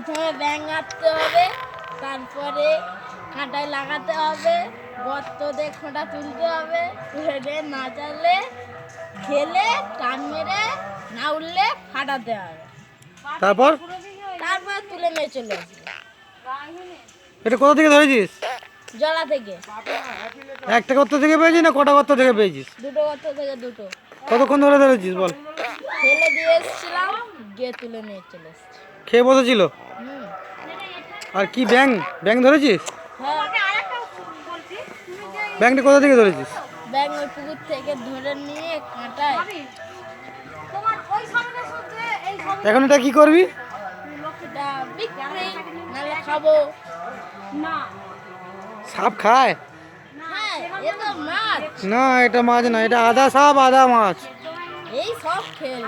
প্রথমে ব্যাঙ আঁটতে হবে, তারপরে কাঁটায় লাগাতে হবে, গর্ত দিয়ে খোঁটা তুলতে হবে, তুলে নাচালে খেলে টান মেরে না উঠলে ফাটাতে হবে, তারপর তারপরে তুলে নিয়ে চলে আসবে এটা কোথা থেকে ধরেছিস? জলা থেকে। একটা গর্ত থেকে পেয়েছিস না কটা গর্ত থেকে পেয়েছিস? দুটো গর্ত থেকে দুটো কতক্ষণ ধরে ধরেছিস বল? ফেলে দিয়ে এসেছিলাম, গিয়ে তুলে নিয়ে চলে এসেছি। খেয়ে বসেছিল? হুম। আর কি ব্যাং ব্যাং ধরেছিস? হ্যাঁ, ব্যাংটা কোথা থেকে ধরেছিস? ব্যাঙ ওই পুকুর থেকে ধরে নিয়ে কাঁটায়। এখন এটা কি করবি? এটা বিক্রি নাহলে খাবো। সাপ খায়? হ্যাঁ, এ তো মাছ। না এটা মাছ না, এটা আধা সাপ আধা মাছ। এই সব খেয়ে